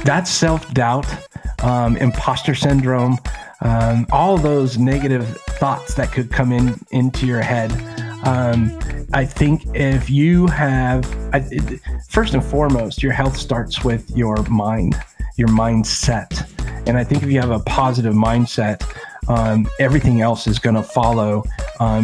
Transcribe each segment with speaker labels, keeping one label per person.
Speaker 1: That's self-doubt, imposter syndrome, all those negative thoughts that could come into your head. I think if you have, first and foremost, your health starts with your mind, your mindset. And I think if you have a positive mindset, everything else is going to follow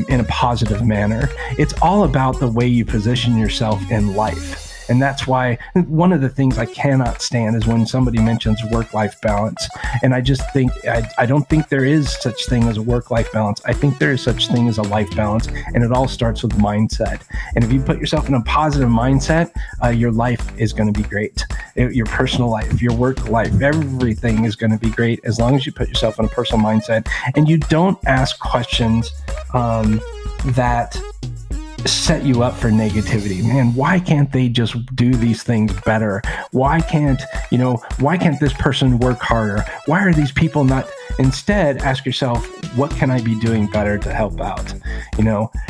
Speaker 1: in a positive manner. It's all about the way you position yourself in life. And that's why one of the things I cannot stand is when somebody mentions work-life balance. And I just think, I don't think there is such thing as a work-life balance. I think there is such thing as a life balance. And it all starts with mindset. And if you put yourself in a positive mindset, your life is going to be great. Your personal life, your work life, everything is going to be great as long as you put yourself in a personal mindset and you don't ask questions that set you up for negativity. Man, why can't they just do these things better? Why can't this person work harder? Why are these people not? Instead, ask yourself, what can I be doing better to help out?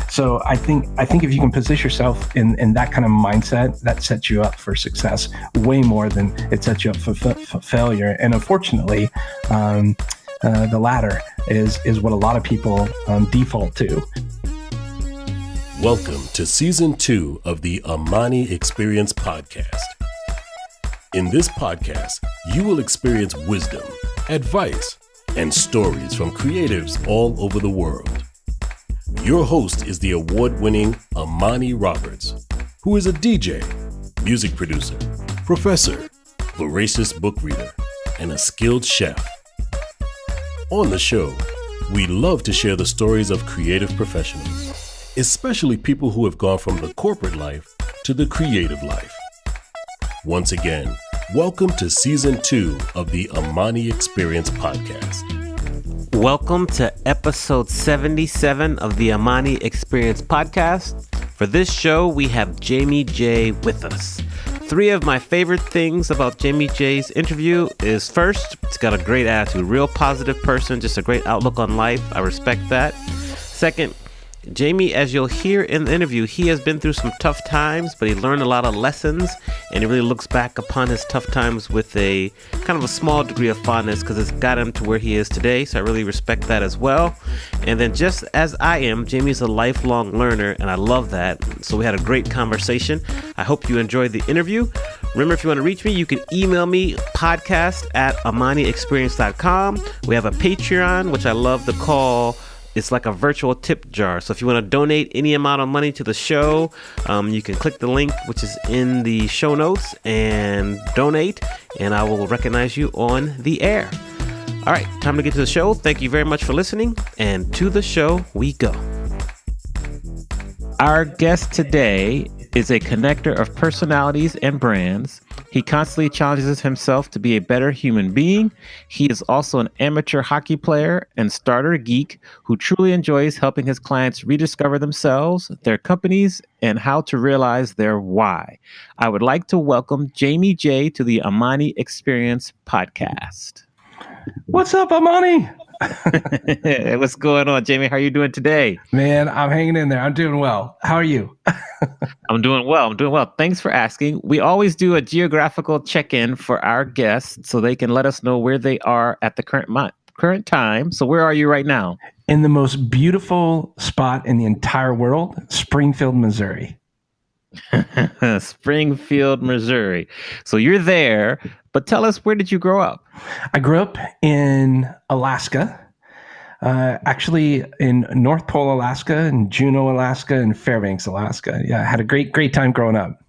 Speaker 1: So I think if you can position yourself in that kind of mindset, that sets you up for success way more than it sets you up for failure. And unfortunately, the latter is what a lot of people default to.
Speaker 2: Welcome to Season 2 of the Maney Experience Podcast. In this podcast, you will experience wisdom, advice, and stories from creatives all over the world. Your host is the award-winning Amani Roberts, who is a DJ, music producer, professor, voracious book reader, and a skilled chef. On the show, we love to share the stories of creative professionals, especially people who have gone from the corporate life to the creative life. Once again, welcome to Season 2 of the Amani Experience Podcast.
Speaker 3: Welcome to episode 77 of the Amani Experience Podcast. For this show, we have Jamie J with us. 3 of my favorite things about Jamie J's interview is first, it's got a great attitude, real positive person, just a great outlook on life. I respect that. Second, Jamie, as you'll hear in the interview, he has been through some tough times, but he learned a lot of lessons, and he really looks back upon his tough times with a kind of a small degree of fondness because it's got him to where he is today, so I really respect that as well. And then just as I am, Jamie's a lifelong learner, and I love that, so we had a great conversation. I hope you enjoyed the interview. Remember, if you want to reach me, you can email me, podcast@amaniexperience.com. We have a Patreon, which I love to call... It's like a virtual tip jar. So if you want to donate any amount of money to the show, you can click the link, which is in the show notes, and donate, and I will recognize you on the air. All right, time to get to the show. Thank you very much for listening, and to the show we go. Our guest today is a connector of personalities and brands. He constantly challenges himself to be a better human being. He is also an amateur hockey player and starter geek who truly enjoys helping his clients rediscover themselves, their companies, and how to realize their why. I would like to welcome Jamie J to the Amani Experience Podcast.
Speaker 1: What's up, Amani?
Speaker 3: What's going on, Jamie? How are you doing today?
Speaker 1: Man, I'm hanging in there. I'm doing well. How are you?
Speaker 3: I'm doing well. Thanks for asking. We always do a geographical check-in for our guests so they can let us know where they are at the current time. So where are you right now?
Speaker 1: In the most beautiful spot in the entire world, Springfield, Missouri.
Speaker 3: Springfield, Missouri. So you're there, but tell us, where did you grow up?
Speaker 1: I grew up in Alaska, actually in North Pole, Alaska, and Juneau, Alaska, and Fairbanks, Alaska. Yeah, I had a great time growing up.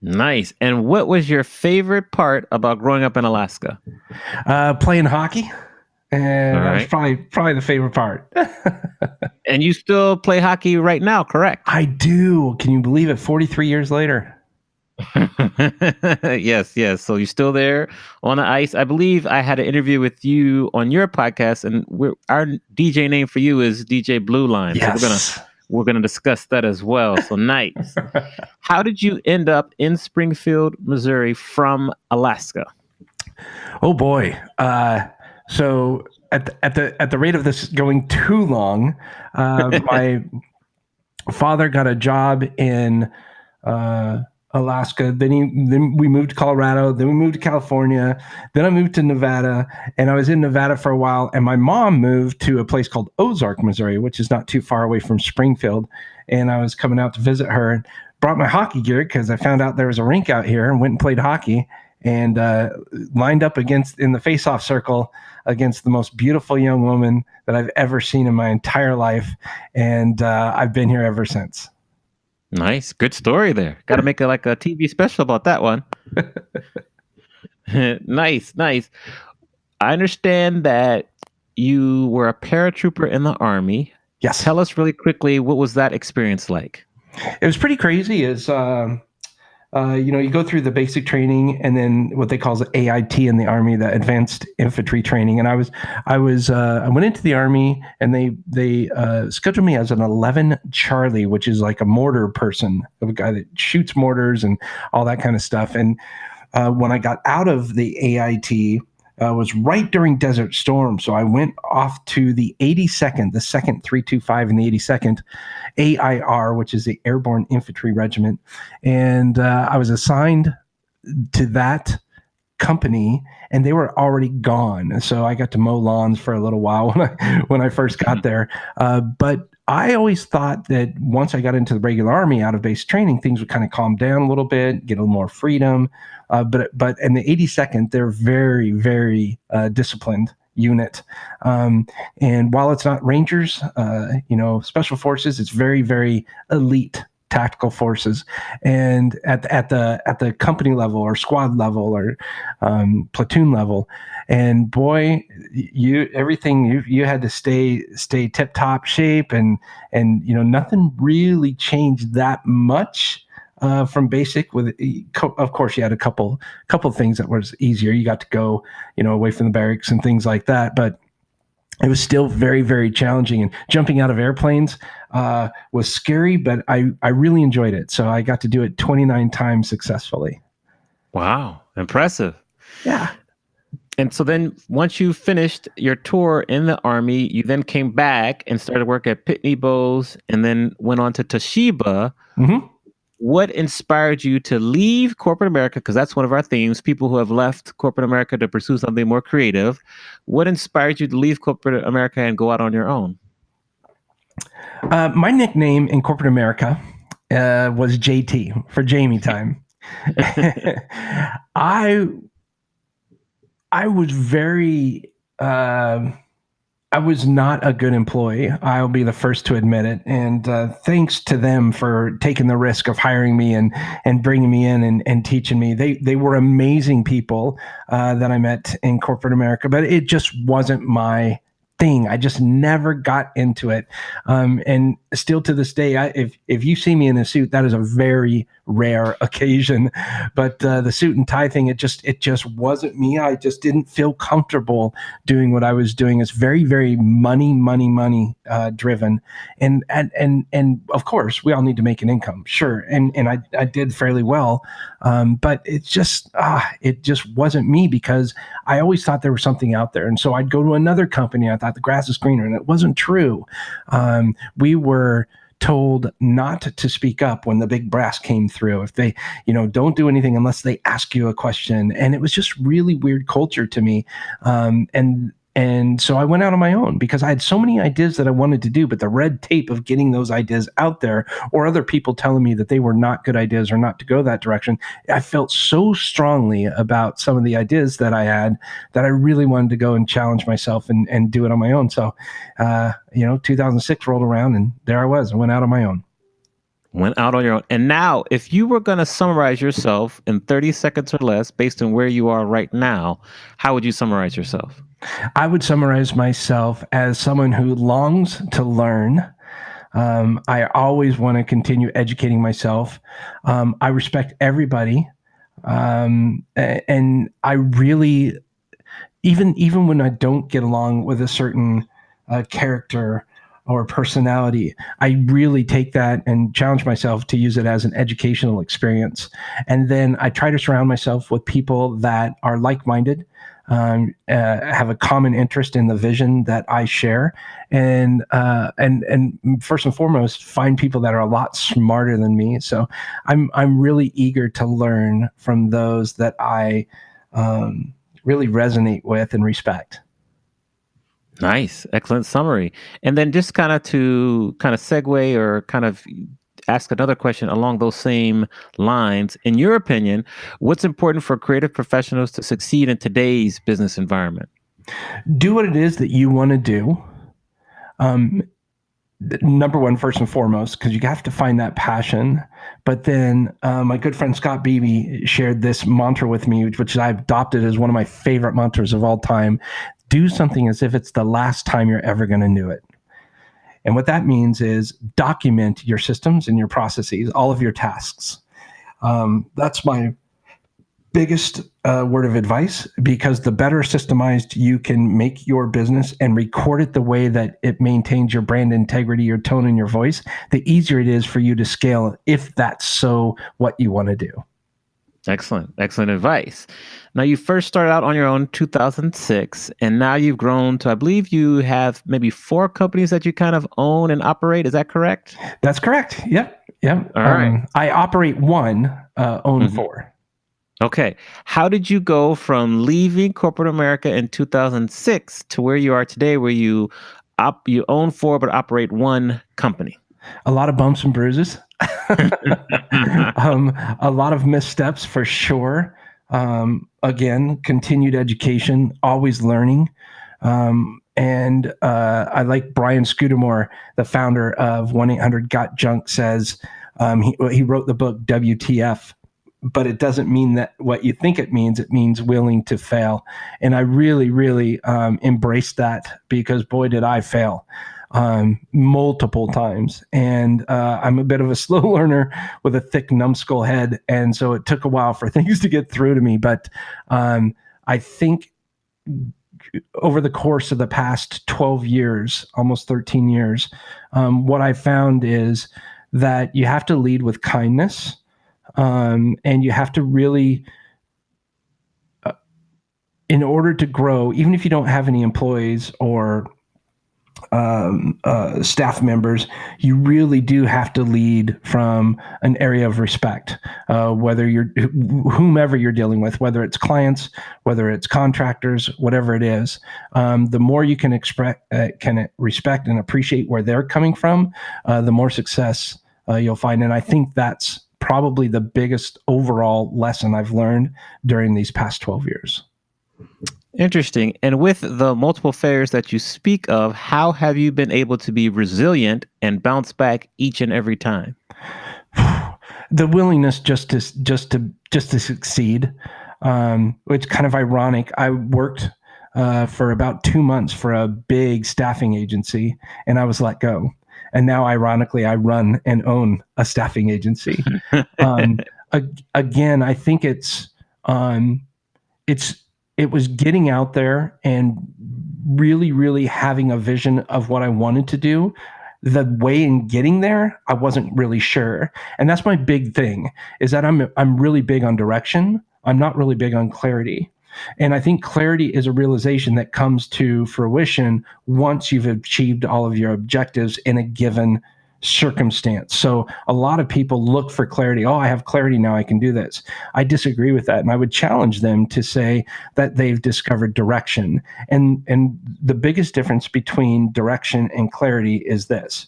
Speaker 3: Nice. And what was your favorite part about growing up in Alaska?
Speaker 1: Playing hockey. And
Speaker 3: right.
Speaker 1: That's probably the favorite part.
Speaker 3: And you still play hockey right now, correct?
Speaker 1: I do. Can you believe it? 43 years later.
Speaker 3: Yes. So you're still there on the ice. I believe I had an interview with you on your podcast, and our DJ name for you is DJ Blue Line.
Speaker 1: Yes.
Speaker 3: So we're gonna discuss that as well. So nice. How did you end up in Springfield, Missouri from Alaska?
Speaker 1: Oh boy. So at the rate of this going too long, my father got a job in Alaska. Then we moved to Colorado. Then we moved to California. Then I moved to Nevada, and I was in Nevada for a while. And my mom moved to a place called Ozark, Missouri, which is not too far away from Springfield. And I was coming out to visit her and brought my hockey gear because I found out there was a rink out here and went and played hockey and lined up in the face-off circle against the most beautiful young woman that I've ever seen in my entire life. And I've been here ever since.
Speaker 3: Nice. Good story there. Got to make a TV special about that one. Nice. I understand that you were a paratrooper in the Army.
Speaker 1: Yes.
Speaker 3: Tell us really quickly, what was that experience like?
Speaker 1: It was pretty crazy. You go through the basic training and then what they call the AIT in the Army, the Advanced Infantry Training. And I went into the Army and they scheduled me as an 11 Charlie, which is like a mortar person, a guy that shoots mortars and all that kind of stuff. And when I got out of the AIT, was right during Desert Storm. So I went off to the 82nd, the 2nd 325 and the 82nd AIR, which is the Airborne Infantry Regiment. And I was assigned to that company and they were already gone. So I got to mow lawns for a little while when I first got there. But I always thought that once I got into the regular Army out of base training, things would kind of calm down a little bit, get a little more freedom. But in the 82nd, they're very, very disciplined unit. And while it's not Rangers, Special Forces, it's very, very elite tactical forces. And at the company level or squad level or platoon level, and boy, you had to stay tip top shape, and nothing really changed that much from basic. Of course, you had a couple things that was easier. You got to go away from the barracks and things like that, but it was still very, very challenging. And jumping out of airplanes was scary, but I really enjoyed it. So I got to do it 29 times successfully.
Speaker 3: Wow, impressive.
Speaker 1: Yeah.
Speaker 3: And so then once you finished your tour in the Army, you then came back and started work at Pitney Bowes and then went on to Toshiba.
Speaker 1: Mm-hmm.
Speaker 3: What inspired you to leave corporate America? Because that's one of our themes, people who have left corporate America to pursue something more creative. What inspired you to leave corporate America and go out on your own?
Speaker 1: My nickname in corporate America was JT, for Jamie time. I was very, I was not a good employee. I'll be the first to admit it. And thanks to them for taking the risk of hiring me and bringing me in and teaching me. They were amazing people that I met in corporate America, but it just wasn't my thing. I just never got into it. And still to this day, if you see me in a suit, that is a very rare occasion. But the suit and tie thing, it just wasn't me. I just didn't feel comfortable doing what I was doing. It's very, very money driven. And of course, we all need to make an income, sure. And I did fairly well. But it just wasn't me, because I always thought there was something out there. And so I'd go to another company. I thought the grass is greener, and it wasn't true. We were told not to speak up when the big brass came through. If they, don't do anything unless they ask you a question. And it was just really weird culture to me. And so I went out on my own because I had so many ideas that I wanted to do, but the red tape of getting those ideas out there, or other people telling me that they were not good ideas or not to go that direction, I felt so strongly about some of the ideas that I had that I really wanted to go and challenge myself and do it on my own. So, 2006 rolled around and there I was. I went out on my own.
Speaker 3: Went out on your own. And now, if you were going to summarize yourself in 30 seconds or less, based on where you are right now, how would you summarize yourself?
Speaker 1: I would summarize myself as someone who longs to learn. I always want to continue educating myself. I respect everybody. And I really, even when I don't get along with a certain character, or personality. I really take that and challenge myself to use it as an educational experience. And then I try to surround myself with people that are like-minded, have a common interest in the vision that I share, and first and foremost, find people that are a lot smarter than me. So I'm really eager to learn from those that I really resonate with and respect.
Speaker 3: Nice. Excellent summary. And then just kind of to kind of segue or kind of ask another question along those same lines. In your opinion, what's important for creative professionals to succeed in today's business environment?
Speaker 1: Do what it is that you want to do. Number one, first and foremost, because you have to find that passion. But then my good friend Scott Beebe shared this mantra with me, which I've adopted as one of my favorite mantras of all time. Do something as if it's the last time you're ever going to do it. And what that means is document your systems and your processes, all of your tasks. That's my biggest word of advice, because the better systemized you can make your business and record it the way that it maintains your brand integrity, your tone, and your voice, the easier it is for you to scale if that's so what you want to do.
Speaker 3: Excellent. Excellent advice. Now, you first started out on your own in 2006, and now you've grown to, I believe you have maybe 4 companies that you kind of own and operate. Is that correct?
Speaker 1: That's correct. Yep. All
Speaker 3: right.
Speaker 1: I operate 1, own 4.
Speaker 3: Okay. How did you go from leaving corporate America in 2006 to where you are today, where you own 4 but operate 1 company?
Speaker 1: A lot of bumps and bruises. A lot of missteps for sure. Again, continued education, always learning. And I like Brian Scudamore, the founder of 1-800-GOT-JUNK, says he wrote the book WTF, but it doesn't mean that what you think it means. It means willing to fail. And I really, really embraced that, because boy, did I fail. Multiple times. And I'm a bit of a slow learner with a thick numbskull head. And so it took a while for things to get through to me. But I think over the course of the past 12 years, almost 13 years, what I found is that you have to lead with kindness, and you have to really, in order to grow, even if you don't have any employees or staff members, you really do have to lead from an area of respect, whether you're whomever you're dealing with, whether it's clients, whether it's contractors, whatever it is. The more you can respect and appreciate where they're coming from, the more success you'll find. And I think that's probably the biggest overall lesson I've learned during these past 12 years.
Speaker 3: Interesting. And with the multiple failures that you speak of, how have you been able to be resilient and bounce back each and every time?
Speaker 1: The willingness just to succeed, which kind of ironic. I worked for about 2 months for a big staffing agency, and I was let go. And now, ironically, I run and own a staffing agency. Again, I think it was getting out there and really, really having a vision of what I wanted to do. The way in getting there, I wasn't really sure. And that's my big thing, is that I'm really big on direction. I'm not really big on clarity. And I think clarity is a realization that comes to fruition once you've achieved all of your objectives in a given circumstance. So a lot of people look for clarity. Oh, I have clarity now, I can do this. I disagree with that. And I would challenge them to say that they've discovered direction. And the biggest difference between direction and clarity is this.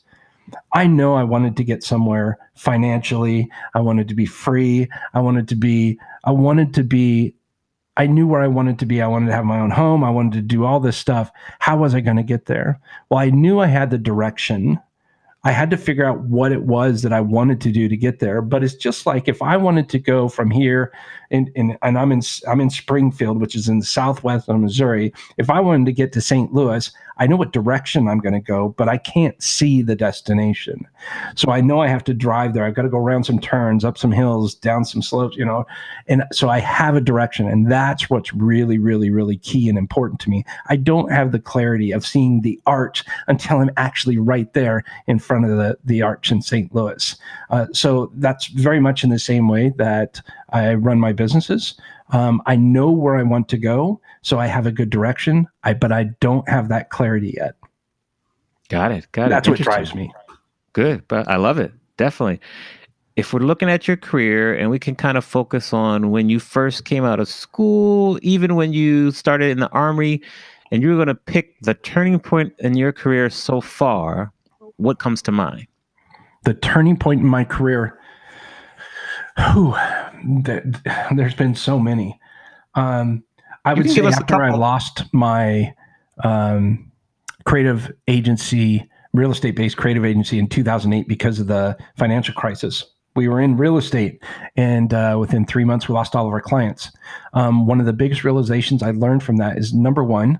Speaker 1: I know I wanted to get somewhere financially. I wanted to be free. I knew where I wanted to be. I wanted to have my own home. I wanted to do all this stuff. How was I going to get there? Well, I knew I had the direction. I had to figure out what it was that I wanted to do to get there. But it's just like if I wanted to go from here, and I'm in Springfield, which is in the southwest of Missouri. If I wanted to get to St. Louis, I know what direction I'm going to go, but I can't see the destination. So I know I have to drive there. I've got to go around some turns, up some hills, down some slopes, and so I have a direction. And that's what's really, really, really key and important to me. I don't have the clarity of seeing the arch until I'm actually right there in front of the arch in St. Louis. So that's very much in the same way that I run my businesses. I know where I want to go, so I have a good direction, but I don't have that clarity yet.
Speaker 3: Got it.
Speaker 1: That's what drives me.
Speaker 3: Good, but I love it. Definitely. If we're looking at your career and we can kind of focus on when you first came out of school, even when you started in the Army, and you're going to pick the turning point in your career so far, what comes to mind?
Speaker 1: The turning point in my career, there's been so many. I would say after I lost my creative agency, real estate-based creative agency in 2008 because of the financial crisis. We were in real estate, and within 3 months, we lost all of our clients. One of the biggest realizations I learned from that is, number one,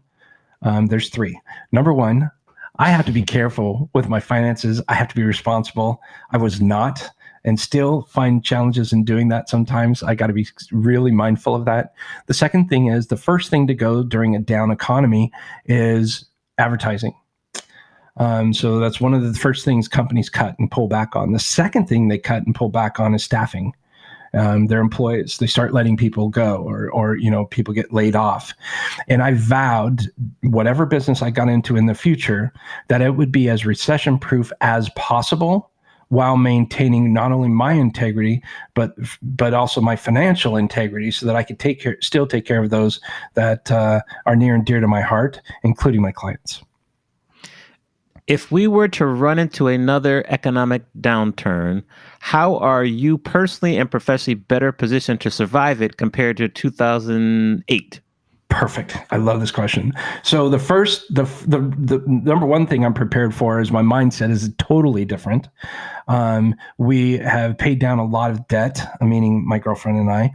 Speaker 1: there's three. Number one, I have to be careful with my finances. I have to be responsible. I was not, and still find challenges in doing that sometimes. I got to be really mindful of that. The second thing is, the first thing to go during a down economy is advertising. So that's one of the first things companies cut and pull back on. The second thing they cut and pull back on is staffing. Their employees, they start letting people go, or people get laid off. And I vowed, whatever business I got into in the future, that it would be as recession-proof as possible, while maintaining not only my integrity, but also my financial integrity, so that I could still take care of those that are near and dear to my heart, including my clients.
Speaker 3: If we were to run into another economic downturn, how are you personally and professionally better positioned to survive it compared to 2008?
Speaker 1: Perfect. I love this question. So the number one thing I'm prepared for is my mindset is totally different. We have paid down a lot of debt, meaning my girlfriend and I.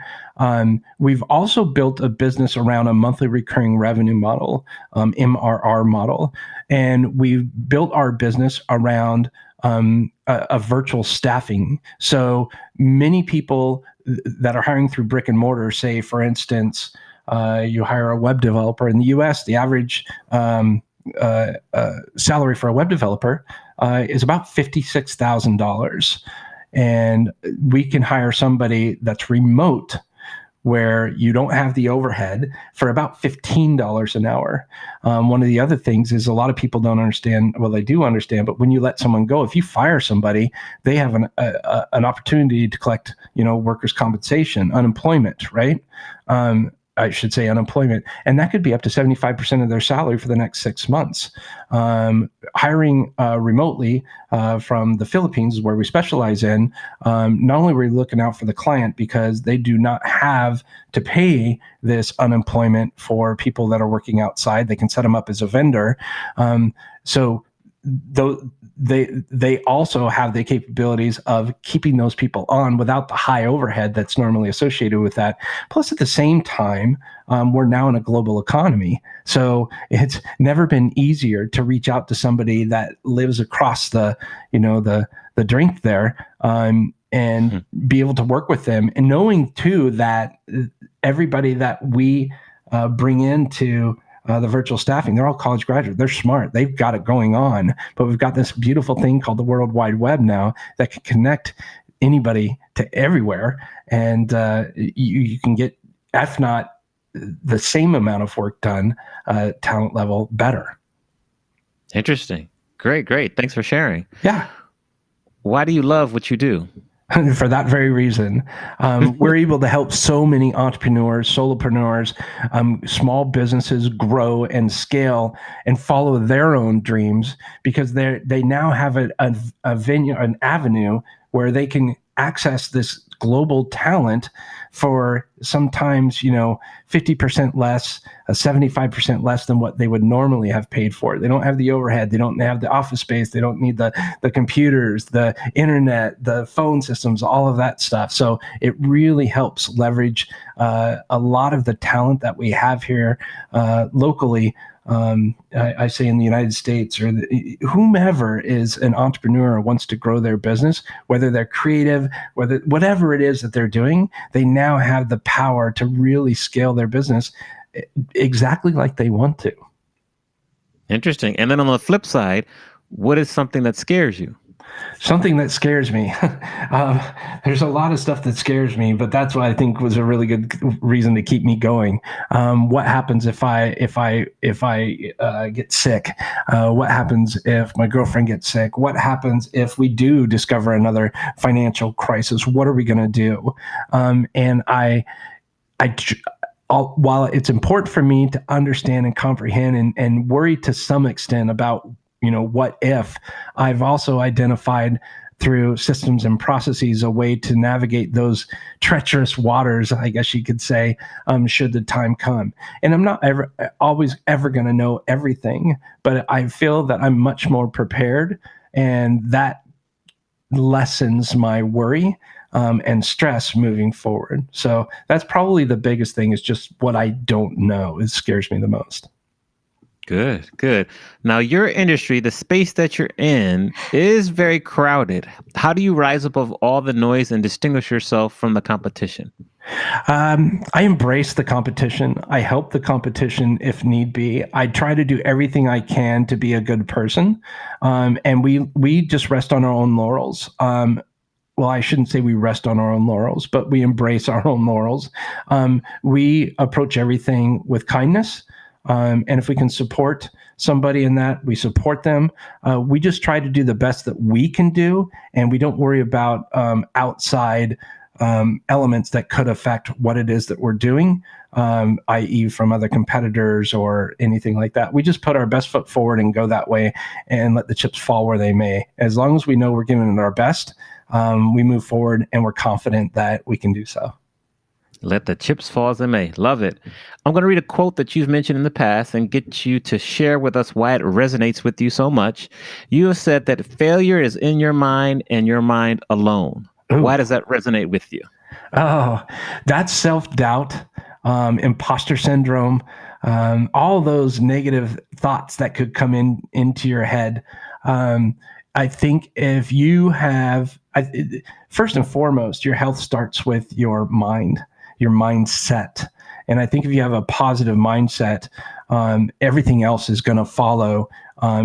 Speaker 1: We've also built a business around a monthly recurring revenue model, MRR model, and we've built our business around a virtual staffing. So many people that are hiring through brick and mortar, say, for instance, you hire a web developer in the US, the average salary for a web developer is about $56,000. And we can hire somebody that's remote, where you don't have the overhead, for about $15 an hour. One of the other things is, a lot of people don't understand, well, they do understand, but when you let someone go, if you fire somebody, they have an opportunity to collect, workers' compensation, unemployment, right? I should say unemployment. And that could be up to 75% of their salary for the next 6 months. Hiring remotely from the Philippines, where we specialize in, not only are we looking out for the client, because they do not have to pay this unemployment for people that are working outside. They can set them up as a vendor. So they also have the capabilities of keeping those people on without the high overhead that's normally associated with that. Plus, at the same time, we're now in a global economy, so it's never been easier to reach out to somebody that lives across the drink there, and be able to work with them, and knowing too that everybody that we bring into the virtual staffing, they're all college graduates. They're smart. They've got it going on. But we've got this beautiful thing called the World Wide Web now that can connect anybody to everywhere. And you can get, if not the same amount of work done, talent level, better.
Speaker 3: Interesting. Great. Thanks for sharing.
Speaker 1: Yeah.
Speaker 3: Why do you love what you do?
Speaker 1: For that very reason. We're able to help so many entrepreneurs, solopreneurs, small businesses grow and scale and follow their own dreams, because they now have a venue, an avenue where they can access this global talent for sometimes 50% less, 75% less than what they would normally have paid for. They don't have the overhead, they don't have the office space, they don't need the computers, the internet, the phone systems, all of that stuff. So it really helps leverage a lot of the talent that we have here locally. I say in the United States, or whomever is an entrepreneur or wants to grow their business, whether they're creative, whatever it is that they're doing, they now have the power to really scale their business exactly like they want to.
Speaker 3: Interesting. And then on the flip side, what is something that scares you?
Speaker 1: Something that scares me. There's a lot of stuff that scares me, but that's what I think was a really good reason to keep me going. What happens if I get sick? What happens if my girlfriend gets sick? What happens if we do discover another financial crisis? What are we going to do? While it's important for me to understand and comprehend and worry to some extent about what if, I've also identified through systems and processes a way to navigate those treacherous waters, I guess you could say, should the time come. And I'm not always ever going to know everything, but I feel that I'm much more prepared, and that lessens my worry and stress moving forward. So that's probably the biggest thing, is just what I don't know. It scares me the most.
Speaker 3: Good. Now, your industry, the space that you're in, is very crowded. How do you rise above all the noise and distinguish yourself from the competition?
Speaker 1: I embrace the competition. I help the competition if need be. I try to do everything I can to be a good person. And we just rest on our own laurels. Well, I shouldn't say we rest on our own laurels, but we embrace our own laurels. We approach everything with kindness. And if we can support somebody in that, we support them. We just try to do the best that we can do, and we don't worry about outside elements that could affect what it is that we're doing, i.e. from other competitors or anything like that. We just put our best foot forward and go that way and let the chips fall where they may. As long as we know we're giving it our best, we move forward, and we're confident that we can do so.
Speaker 3: Let the chips fall as they may. Love it. I'm going to read a quote that you've mentioned in the past and get you to share with us why it resonates with you so much. You have said that failure is in your mind and your mind alone. Ooh. Why does that resonate with you?
Speaker 1: Oh, that's self-doubt, imposter syndrome, all those negative thoughts that could come into your head. I think if you have, first and foremost, your health starts with your mind, your mindset. And I think if you have a positive mindset, everything else is going to follow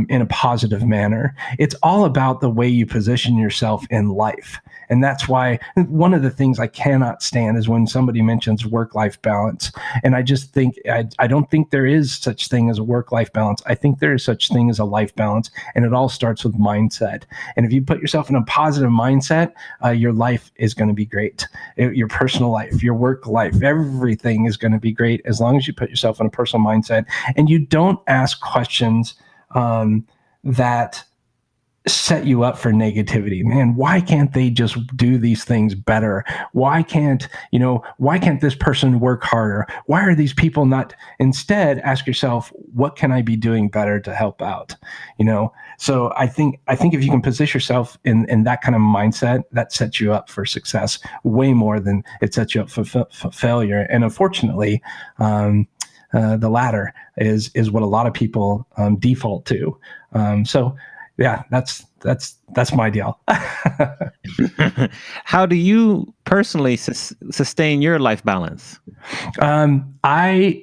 Speaker 1: in a positive manner. It's all about the way you position yourself in life. And that's why one of the things I cannot stand is when somebody mentions work-life balance. And I just think, I don't think there is such thing as a work-life balance. I think there is such thing as a life balance. And it all starts with mindset. And if you put yourself in a positive mindset, your life is going to be great. Your personal life, your work life, everything is going to be great as long as you put yourself in a personal mindset and you don't ask questions that set you up for negativity. Man, why can't they just do these things better? Why can't this person work harder? Why are these people not? Instead, ask yourself, what can I be doing better to help out? So I think if you can position yourself in that kind of mindset, that sets you up for success way more than it sets you up for failure. And unfortunately, the latter is what a lot of people default to. Yeah, that's my deal.
Speaker 3: How do you personally sustain your life balance?
Speaker 1: I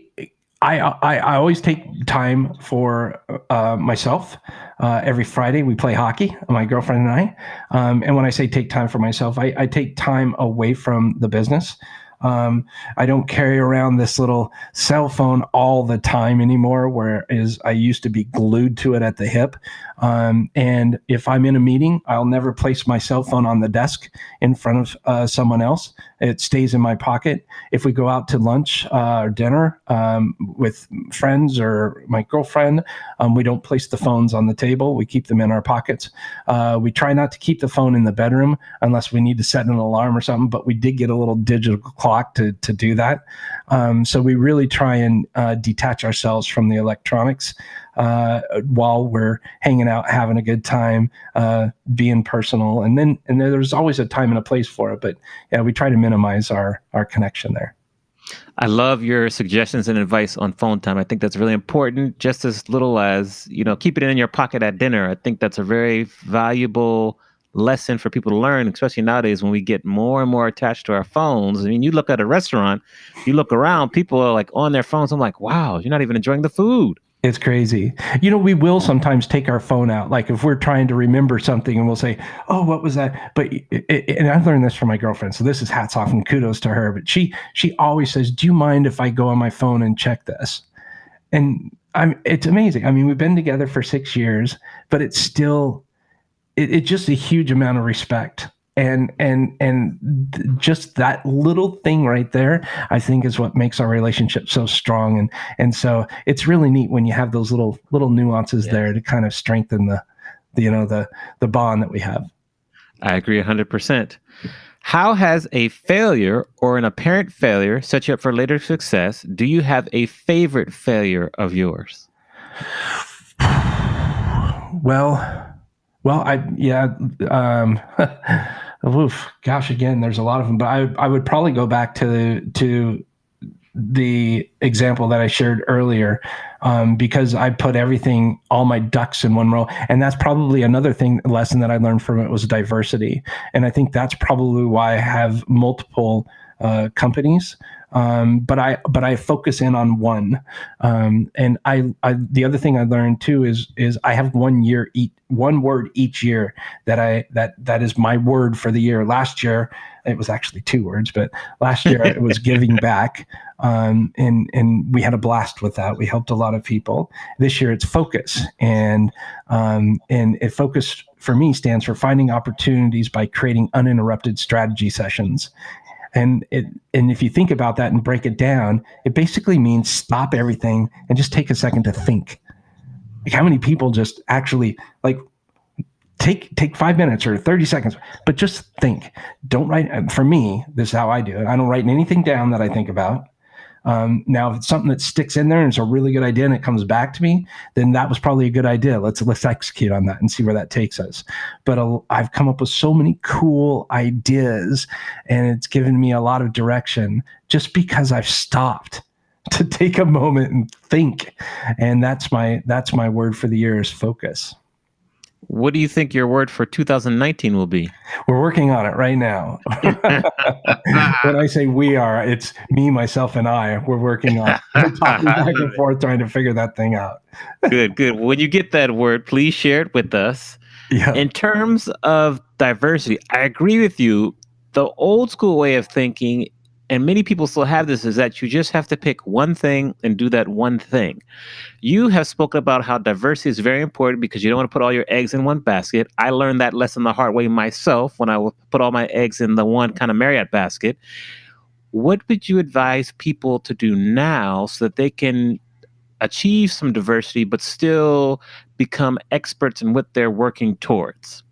Speaker 1: always take time for myself. Every Friday we play hockey, my girlfriend and I. And when I say take time for myself, I take time away from the business. I don't carry around this little cell phone all the time anymore, whereas I used to be glued to it at the hip. And if I'm in a meeting, I'll never place my cell phone on the desk in front of someone else. It stays in my pocket. If we go out to lunch or dinner with friends or my girlfriend, we don't place the phones on the table. We keep them in our pockets. We try not to keep the phone in the bedroom unless we need to set an alarm or something, but we did get a little digital clock to do that. So we really try and detach ourselves from the electronics while we're hanging out, having a good time, being personal. And then there's always a time and a place for it. But yeah, we try to minimize our connection there.
Speaker 3: I love your suggestions and advice on phone time. I think that's really important, just as little as, keep it in your pocket at dinner. I think that's a very valuable lesson for people to learn, especially nowadays when we get more and more attached to our phones. I mean, you look at a restaurant, you look around, people are like on their phones. I'm like, wow, you're not even enjoying the food.
Speaker 1: It's crazy. We will sometimes take our phone out, like if we're trying to remember something and we'll say, oh, what was that? But, and I've learned this from my girlfriend, so this is hats off and kudos to her, but she always says, do you mind if I go on my phone and check this? And it's amazing. I mean, we've been together for 6 years, but it's still, it's just a huge amount of respect. And just that little thing right there, I think, is what makes our relationship so strong. And so it's really neat when you have those little nuances there to kind of strengthen the bond that we have.
Speaker 3: I agree 100%. How has a failure or an apparent failure set you up for later success? Do you have a favorite failure of yours?
Speaker 1: Again, there's a lot of them, but I would probably go back to the example that I shared earlier, because I put all my ducks in one row. And that's probably another lesson that I learned from it was diversity. And I think that's probably why I have multiple companies. But I focus in on one. And the other thing I learned too is I have one word each year that is my word for the year. Last year, it was actually 2 words, but last year it was giving back. And we had a blast with that. We helped a lot of people. This year it's focus. And it focus for me stands for finding opportunities by creating uninterrupted strategy sessions. And if you think about that and break it down, it basically means stop everything and just take a second to think. Like, how many people just actually take 5 minutes or 30 seconds, but just think. Don't write. For me, this is how I do it. I don't write anything down that I think about. Now, if it's something that sticks in there and it's a really good idea and it comes back to me, then that was probably a good idea. Let's execute on that and see where that takes us. But I've come up with so many cool ideas, and it's given me a lot of direction just because I've stopped to take a moment and think. And that's my word for the year is focus.
Speaker 3: What do you think your word for 2019 will be?
Speaker 1: We're working on it right now. When I say we are, it's me, myself, and I. We're working on it. We're talking back and forth trying to figure that thing out.
Speaker 3: Good. When you get that word, please share it with us.
Speaker 1: Yeah.
Speaker 3: In terms of diversity, I agree with you. The old school way of thinking, and many people still have this, is that you just have to pick one thing and do that one thing. You have spoken about how diversity is very important because you don't want to put all your eggs in one basket. I learned that lesson the hard way myself when I would put all my eggs in the one kind of Marriott basket. What would you advise people to do now so that they can achieve some diversity but still become experts in what they're working towards?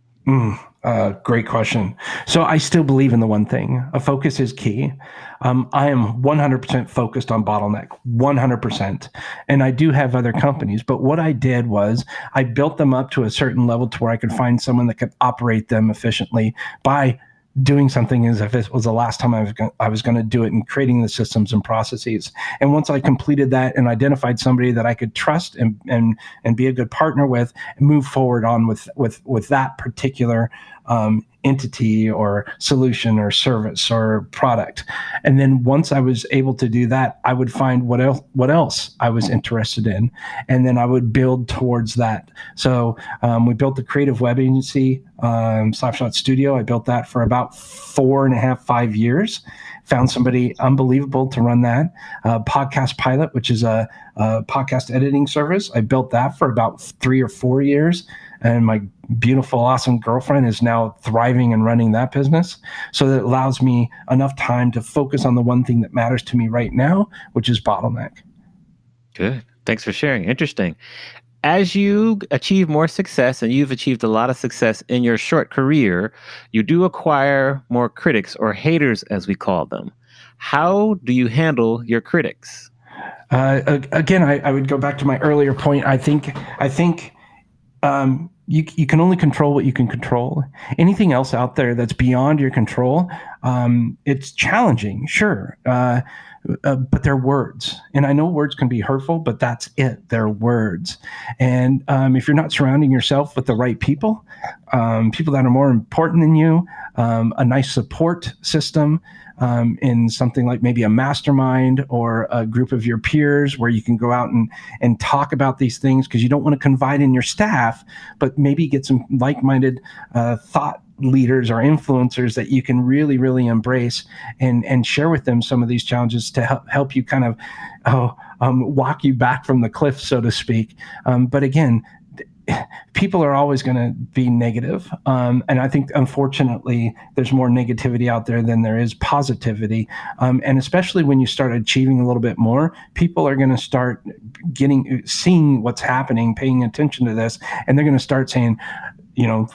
Speaker 1: Great question. So I still believe in the one thing. A focus is key. I am 100% focused on Bottleneck, 100%. And I do have other companies, but what I did was I built them up to a certain level to where I could find someone that could operate them efficiently by doing something as if it was the last time I was going to do it and creating the systems and processes. And once I completed that and identified somebody that I could trust and be a good partner with, and move forward on with that particular entity or solution or service or product. And then once I was able to do that, I would find what else I was interested in, and then I would build towards that. So we built the creative web agency, Slapshot Studio. I built that for about 4.5, 5 years. found somebody unbelievable to run that. Podcast Pilot, which is a podcast editing service. I built that for about 3 or 4 years. And my beautiful, awesome girlfriend is now thriving and running that business. So that allows me enough time to focus on the one thing that matters to me right now, which is Bottleneck.
Speaker 4: Good. Thanks for sharing. Interesting. As you achieve more success, and you've achieved a lot of success in your short career, you do acquire more critics, or haters, as we call them. How do you handle your critics?
Speaker 1: Again, I would go back to my earlier point. I think you can only control what you can control. Anything else out there that's beyond your control, it's challenging, sure. But they're words. And I know words can be hurtful, but that's it. They're words. And if you're not surrounding yourself with the right people, people that are more important than you, a nice support system, in something like maybe a mastermind or a group of your peers where you can go out and talk about these things, because you don't want to confide in your staff, but maybe get some like-minded thought leaders or influencers that you can really, really embrace and share with them some of these challenges to help you kind of walk you back from the cliff, so to speak. But again, people are always going to be negative. And I think, unfortunately, there's more negativity out there than there is positivity. And especially when you start achieving a little bit more, people are going to start seeing what's happening, paying attention to this, and they're going to start saying,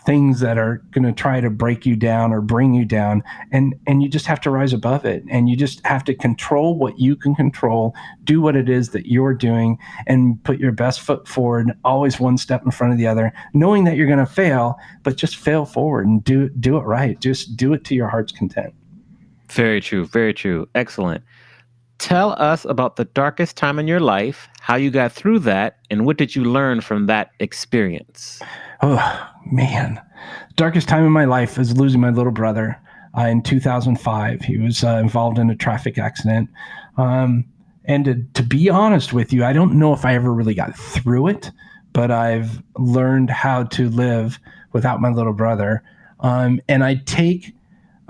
Speaker 1: things that are going to try to break you down or bring you down. And you just have to rise above it. And you just have to control what you can control, do what it is that you're doing, and put your best foot forward, always one step in front of the other, knowing that you're going to fail, but just fail forward and do it right. Just do it to your heart's content.
Speaker 4: Very true. Very true. Excellent. Tell us about the darkest time in your life, how you got through that, and what did you learn from that experience?
Speaker 1: Oh, man. Darkest time in my life is losing my little brother in 2005. He was involved in a traffic accident. And to be honest with you, I don't know if I ever really got through it, but I've learned how to live without my little brother. And I take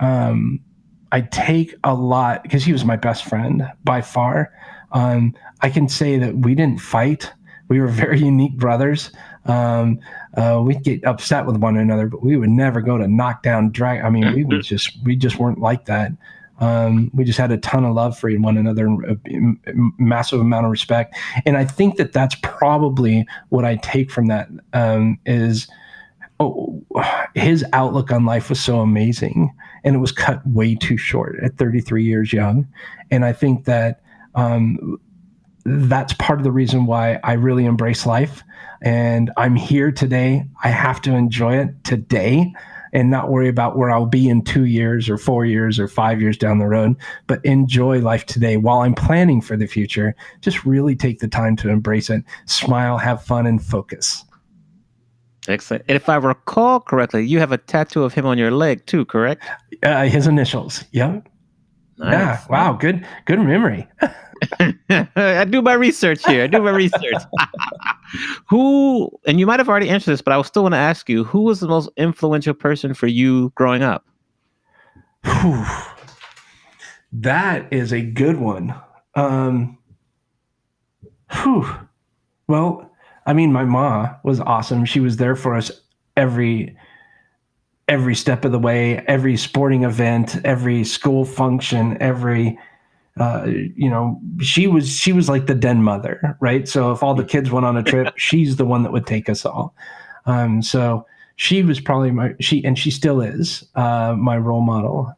Speaker 1: a lot, because he was my best friend by far. I can say that we didn't fight. We were very unique brothers. We'd get upset with one another, but we would never go to knock down, drag. I mean, we just weren't like that. We just had a ton of love for one another, and a massive amount of respect. And I think that that's probably what I take from that, is his outlook on life was so amazing, and it was cut way too short at 33 years young. And I think that that's part of the reason why I really embrace life. And I'm here today. I have to enjoy it today and not worry about where I'll be in 2 years or 4 years or 5 years down the road, but enjoy life today while I'm planning for the future. Just really take the time to embrace it, smile, have fun, and focus.
Speaker 4: Excellent. And if I recall correctly, you have a tattoo of him on your leg too, correct?
Speaker 1: His initials. Yeah.
Speaker 4: Nice.
Speaker 1: Yeah. Wow. Good memory.
Speaker 4: I do my research here. Who, and you might have already answered this, but I still want to ask you, who was the most influential person for you growing up?
Speaker 1: That is a good one. Well, I mean, my ma was awesome. She was there for us every step of the way, every sporting event, every school function, every she was like the den mother, right? So if all the kids went on a trip, she's the one that would take us all. So she was probably she still is my role model.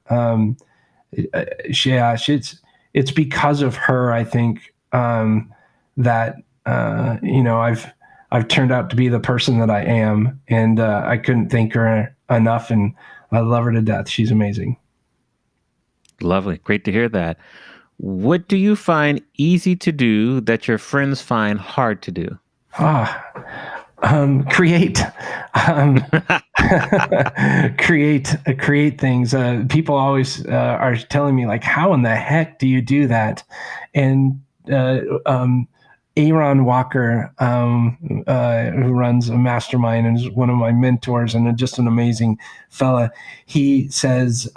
Speaker 1: It's because of her, I think, that I've turned out to be the person that I am, and I couldn't thank her enough, and I love her to death. She's amazing.
Speaker 4: Lovely. Great to hear that. What do you find easy to do that your friends find hard to do?
Speaker 1: Create things. People always are telling me, like, how in the heck do you do that? And Aaron Walker, who runs a mastermind and is one of my mentors and just an amazing fella, he says,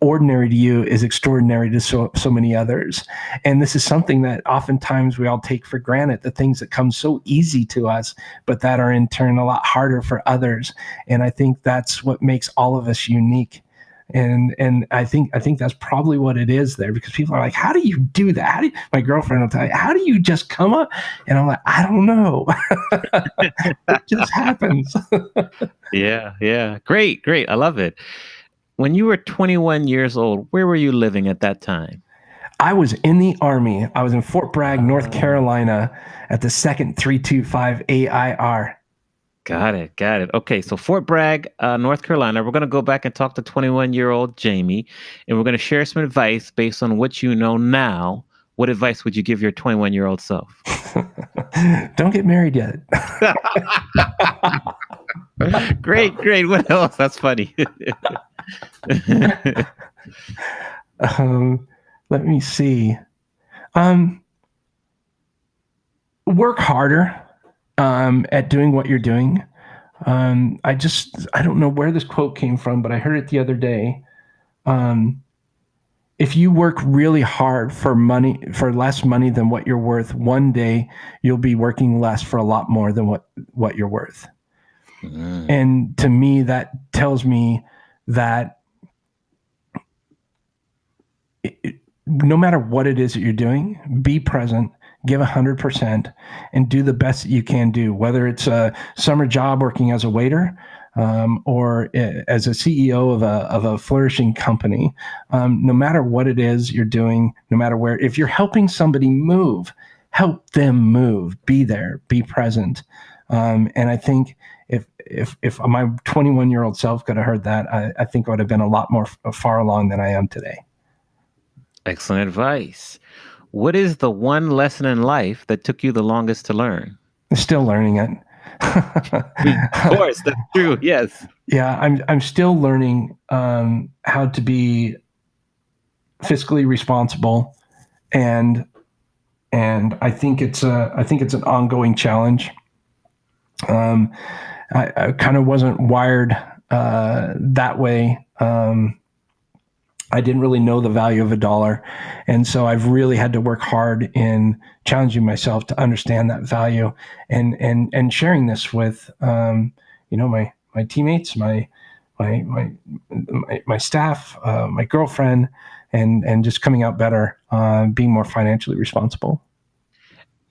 Speaker 1: ordinary to you is extraordinary to so many others. And this is something that oftentimes we all take for granted, the things that come so easy to us, but that are in turn a lot harder for others. And I think that's what makes all of us unique. And I think that's probably what it is there, because people are like, how do you do that? My girlfriend will tell you, how do you just come up? And I'm like, I don't know. It just happens.
Speaker 4: Yeah. Great. I love it. When you were 21 years old, where were you living at that time?
Speaker 1: I was in the Army. I was in Fort Bragg, North Carolina at the 2nd 325 AIR.
Speaker 4: Got it. Okay, so Fort Bragg, North Carolina. We're going to go back and talk to 21-year-old Jamie, and we're going to share some advice based on what you know now. What advice would you give your 21-year-old self?
Speaker 1: Don't get married yet.
Speaker 4: Great. What else? That's funny.
Speaker 1: Let me see. Work harder at doing what you're doing. I don't know where this quote came from, but I heard it the other day. If you work really hard for less money than what you're worth, one day you'll be working less for a lot more than what you're worth. Mm. And to me, that tells me that no matter what it is that you're doing, be present, give 100%, and do the best that you can do, whether it's a summer job working as a waiter, or as a CEO of a flourishing company. No matter what it is you're doing, no matter where, if you're helping somebody move, help them move, be there, be present. And I think if my 21-year-old self could have heard that, I think I would have been a lot more far along than I am today.
Speaker 4: Excellent advice. What is the one lesson in life that took you the longest to learn?
Speaker 1: I'm still learning it.
Speaker 4: Of course, that's true. Yes.
Speaker 1: Yeah, I'm still learning how to be fiscally responsible, and I think it's an ongoing challenge. I kind of wasn't wired that way. I didn't really know the value of a dollar. And so I've really had to work hard in challenging myself to understand that value and sharing this with, my teammates, my staff, my girlfriend, and just coming out better, being more financially responsible.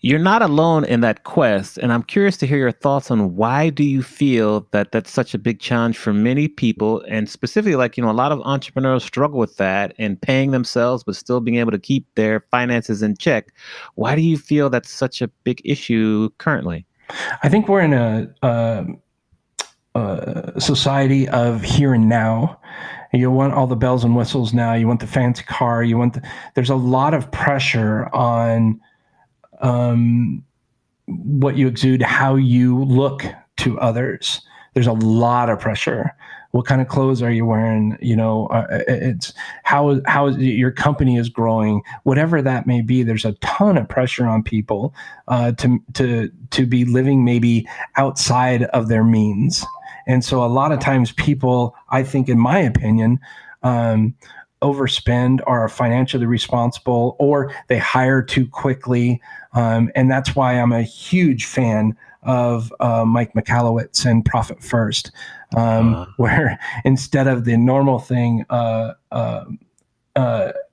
Speaker 4: You're not alone in that quest, and I'm curious to hear your thoughts on why do you feel that that's such a big challenge for many people, and specifically, a lot of entrepreneurs struggle with that and paying themselves, but still being able to keep their finances in check. Why do you feel that's such a big issue currently?
Speaker 1: I think we're in a society of here and now. You want all the bells and whistles now. You want the fancy car. There's a lot of pressure on what you exude, how you look to others. There's a lot of pressure. What kind of clothes are you wearing? It's how your company is growing, whatever that may be. There's a ton of pressure on people to be living maybe outside of their means. And so a lot of times people, I think, in my opinion, overspend, or are financially responsible, or they hire too quickly. And that's why I'm a huge fan of Mike Michalowicz and Profit First, where instead of the normal thing,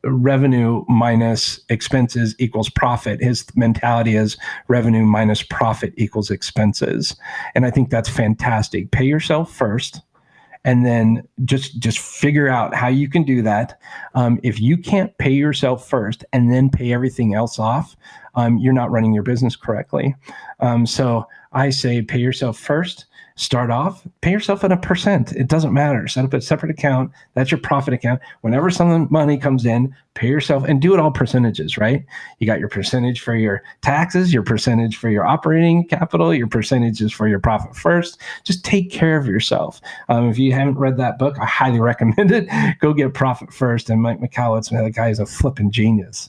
Speaker 1: revenue minus expenses equals profit, his mentality is revenue minus profit equals expenses. And I think that's fantastic. Pay yourself first, and then just figure out how you can do that. If you can't pay yourself first and then pay everything else off, you're not running your business correctly. So I say pay yourself first. Start off, pay yourself at 1%. It doesn't matter. Set up a separate account. That's your profit account. Whenever some money comes in, pay yourself, and do it all percentages, right? You got your percentage for your taxes, your percentage for your operating capital, your percentages for your profit first. Just take care of yourself. If you haven't read that book, I highly recommend it. Go get Profit First. And Mike Michalowicz, man, the guy is a flipping genius.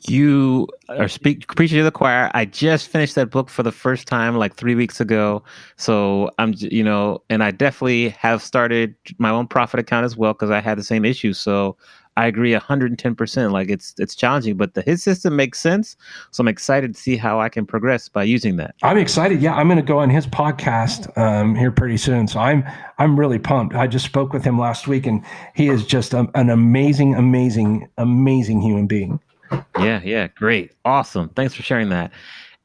Speaker 4: You are preaching to the choir. I just finished that book for the first time like 3 weeks ago. So and I definitely have started my own profit account as well because I had the same issue. So I agree 110%. Like it's challenging, but his system makes sense. So I'm excited to see how I can progress by using that.
Speaker 1: I'm excited. Yeah, I'm going to go on his podcast here pretty soon. So I'm really pumped. I just spoke with him last week, and he is just an amazing human being.
Speaker 4: Yeah, great. Awesome. Thanks for sharing that.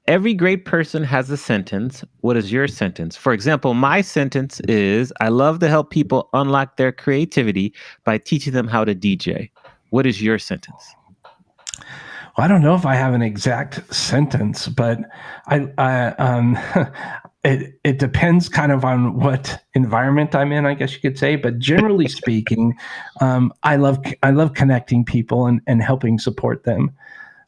Speaker 4: Every great person has a sentence. What is your sentence? For example, my sentence is, I love to help people unlock their creativity by teaching them how to DJ. What is your sentence?
Speaker 1: Well, I don't know if I have an exact sentence, but it depends kind of on what environment I'm in, I guess you could say. But generally speaking, I love connecting people and helping support them.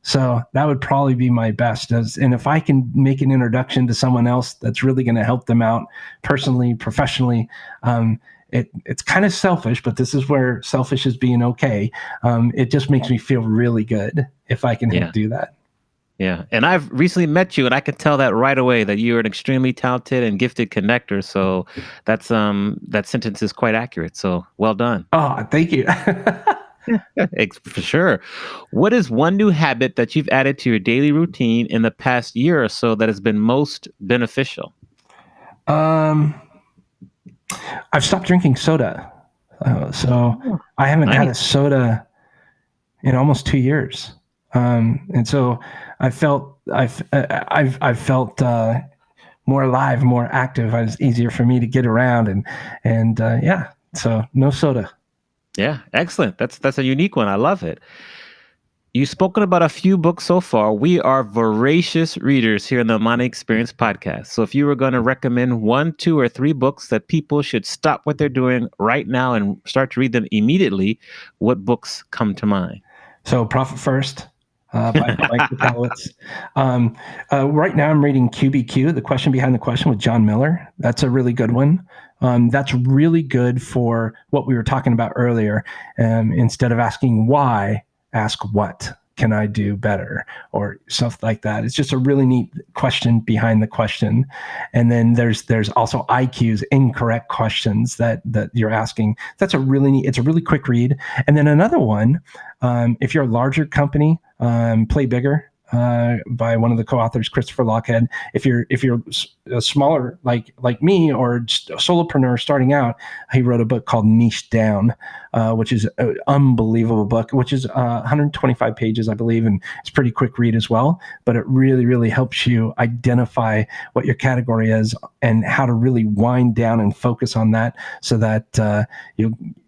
Speaker 1: So that would probably be my best. And if I can make an introduction to someone else that's really going to help them out personally, professionally, it's kind of selfish, but this is where selfish is being okay. It just makes me feel really good if I can help do that.
Speaker 4: Yeah. And I've recently met you, and I can tell that right away that you're an extremely talented and gifted connector. So that's that sentence is quite accurate. So well done.
Speaker 1: Oh, thank you.
Speaker 4: For sure. What is one new habit that you've added to your daily routine in the past year or so that has been most beneficial?
Speaker 1: I've stopped drinking soda. So I haven't had a soda in almost 2 years. And so I've felt more alive, more active. It's easier for me to get around and so no soda.
Speaker 4: Yeah, excellent. That's a unique one. I love it. You've spoken about a few books so far. We are voracious readers here in the Maney Experience podcast. So if you were going to recommend 1, 2, or 3 books that people should stop what they're doing right now and start to read them immediately, what books come to mind?
Speaker 1: So Profit First by Michalowicz. Right now I'm reading QBQ, The Question Behind the Question with John Miller. That's a really good one. That's really good for what we were talking about earlier. Instead of asking why, ask what can I do better or stuff like that. It's just a really neat question behind the question. And then there's also IQs, incorrect questions that you're asking. That's it's a really quick read. And then another one, if you're a larger company, Play Bigger. By one of the co-authors, Christopher Lochhead. If you're a smaller like me or just a solopreneur starting out, he wrote a book called Niche Down, which is an unbelievable book, which is 125 pages, I believe, and it's a pretty quick read as well. But it really, really helps you identify what your category is and how to really wind down and focus on that, so that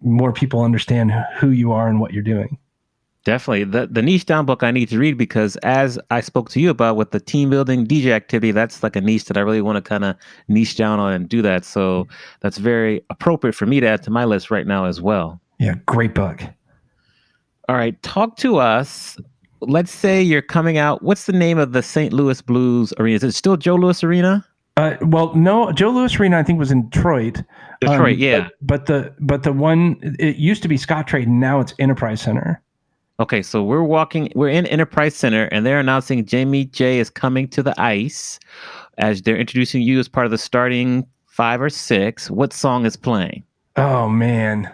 Speaker 1: more people understand who you are and what you're doing.
Speaker 4: Definitely. The Niche Down book I need to read, because as I spoke to you about with the team building DJ activity, that's like a niche that I really want to kind of niche down on and do that. So that's very appropriate for me to add to my list right now as well.
Speaker 1: Yeah, great book.
Speaker 4: All right. Talk to us. Let's say you're coming out. What's the name of the St. Louis Blues Arena? Is it still Joe Louis Arena?
Speaker 1: Well, no, Joe Louis Arena, I think, was in Detroit.
Speaker 4: Yeah.
Speaker 1: But the one, it used to be Scottrade, and now it's Enterprise Center.
Speaker 4: Okay, so we're in Enterprise Center, and they're announcing Jamie J is coming to the ice as they're introducing you as part of the starting 5 or 6. What song is playing?
Speaker 1: Oh, man.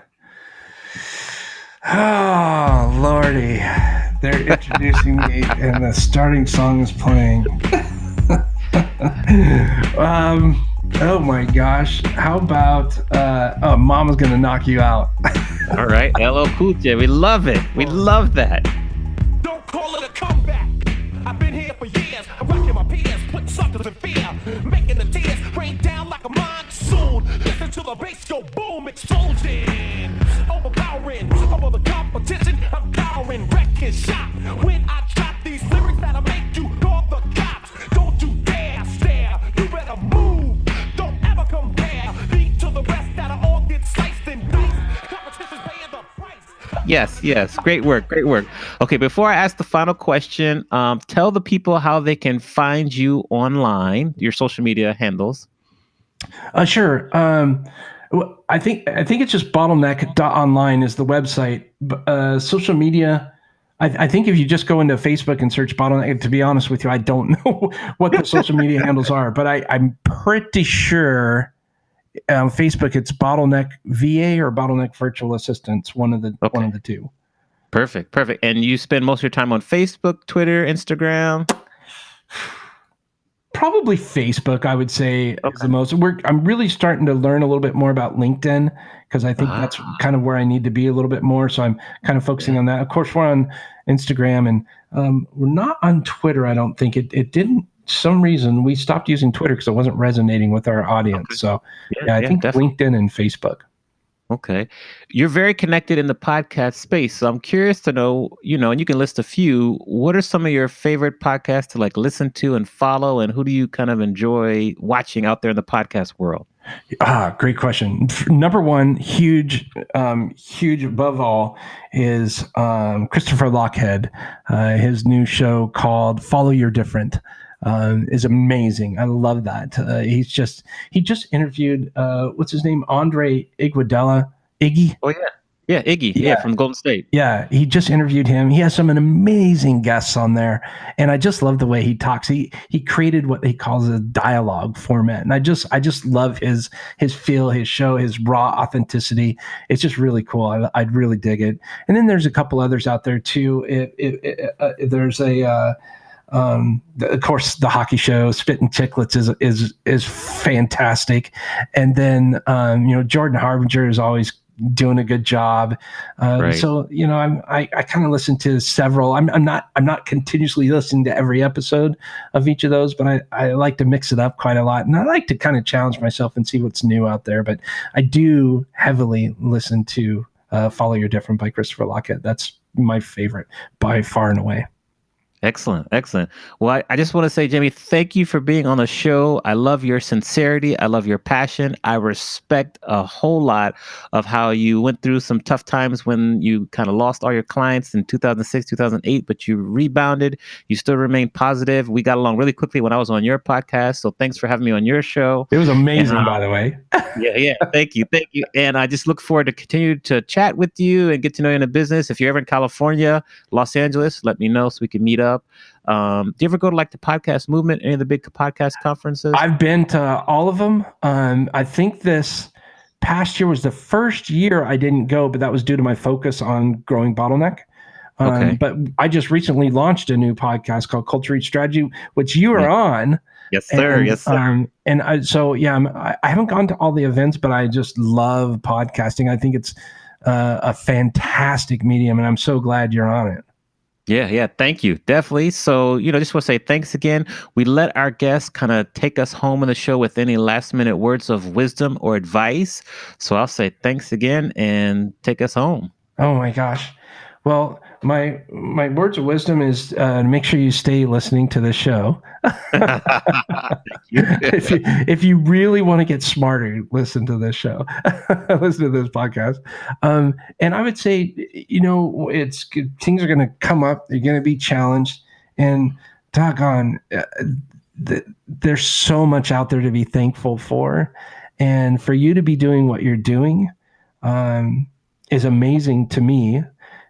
Speaker 1: Oh, Lordy. They're introducing me, and the starting song is playing. Oh, my gosh. How about Mama's Gonna Knock You Out?
Speaker 4: All right, LL Cool J. We love it. We love that.
Speaker 5: Don't call it a comeback. I've been here for years. I'm rocking my peers, putting suckers in fear, making the tears rain down like a monsoon. Listen to the bass go boom, explosion, overpowering over the competition. I'm cowering, wrecking shop. When I drop these lyrics that'll make you call the cops. Don't you dare stare. You better move. Don't ever compare me to the rest that'll all get sliced and diced.
Speaker 4: Yes. Great work. Okay, before I ask the final question, tell the people how they can find you online, your social media handles.
Speaker 1: Sure. I think it's just bottleneck.online is the website. Social media, I think if you just go into Facebook and search bottleneck, to be honest with you, I don't know what the social media handles are, but I'm pretty sure on Facebook it's bottleneck VA or bottleneck virtual assistants, one of the two.
Speaker 4: Perfect. And you spend most of your time on Facebook, Twitter, Instagram?
Speaker 1: Probably Facebook, I would say, is the most. I'm really starting to learn a little bit more about LinkedIn because I think that's kind of where I need to be a little bit more. So I'm kind of focusing on that. Of course, we're on Instagram and we're not on Twitter. I don't think it didn't. Some reason we stopped using Twitter because it wasn't resonating with our audience. Okay. So I think definitely. LinkedIn and Facebook.
Speaker 4: Okay. You're very connected in the podcast space. So I'm curious to know, and you can list a few, what are some of your favorite podcasts to like listen to and follow, and who do you kind of enjoy watching out there in the podcast world?
Speaker 1: Great question. Number one, huge above all is Christopher Lochhead. His new show called Follow Your Different is amazing. I love that. He just interviewed what's his name, Andre Iguodala. Iggy.
Speaker 4: Oh yeah, Iggy. Yeah, from Golden State.
Speaker 1: Yeah, he just interviewed him. He has some amazing guests on there, and I just love the way he talks. He created what he calls a dialogue format, and I just love his feel, his show, his raw authenticity. It's just really cool. I'd really dig it. And then there's a couple others out there too. There's a of course, the hockey show Spittin' Chicklets is fantastic, and then Jordan Harbinger is always doing a good job. Right. So I kind of listen to several. I'm not continuously listening to every episode of each of those, but I like to mix it up quite a lot, and I like to kind of challenge myself and see what's new out there. But I do heavily listen to Follow Your Different by Christopher Lochhead. That's my favorite by far and away.
Speaker 4: Excellent. Well, I just want to say, Jamie, thank you for being on the show. I love your sincerity. I love your passion. I respect a whole lot of how you went through some tough times when you kind of lost all your clients in 2006, 2008, but you rebounded. You still remain positive. We got along really quickly when I was on your podcast. So thanks for having me on your show.
Speaker 1: It was amazing, by the way.
Speaker 4: Yeah. Thank you. And I just look forward to continue to chat with you and get to know you in the business. If you're ever in California, Los Angeles, let me know so we can meet up. Do you ever go to like the podcast movement, any of the big podcast conferences?
Speaker 1: I've been to all of them. I think this past year was the first year I didn't go, but that was due to my focus on growing Bottleneck. But I just recently launched a new podcast called Culture Eats Strategy, which you are on.
Speaker 4: Yes, sir. Yes, sir.
Speaker 1: I haven't gone to all the events, but I just love podcasting. I think it's a fantastic medium, and I'm so glad you're on it.
Speaker 4: Yeah. Thank you. Definitely. So, just want to say thanks again. We let our guests kind of take us home on the show with any last minute words of wisdom or advice. So I'll say thanks again and take us home.
Speaker 1: Oh my gosh. Well, my words of wisdom is make sure you stay listening to the show. if you really want to get smarter, listen to this show. Listen to this podcast. And I would say, it's things are going to come up. They're going to be challenged. And doggone, there's so much out there to be thankful for. And for you to be doing what you're doing is amazing to me,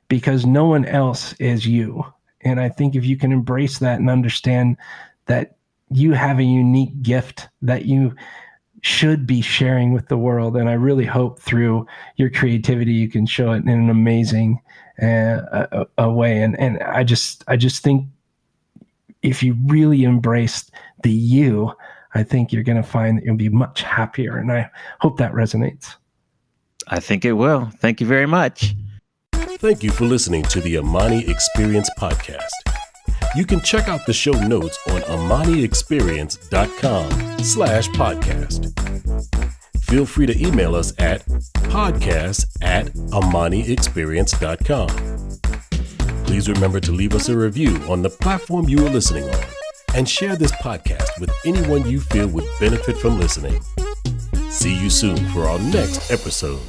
Speaker 1: because no one else is you. And I think if you can embrace that and understand that you have a unique gift that you should be sharing with the world, and I really hope through your creativity you can show it in an amazing a way. And I just think if you really embrace the you, I think you're going to find that you'll be much happier. And I hope that resonates.
Speaker 4: I think it will. Thank you very much.
Speaker 2: Thank you for listening to the Amani Experience podcast. You can check out the show notes on amaniexperience.com/podcast. Feel free to email us at podcast@amaniexperience.com. Please remember to leave us a review on the platform you are listening on, and share this podcast with anyone you feel would benefit from listening. See you soon for our next episode.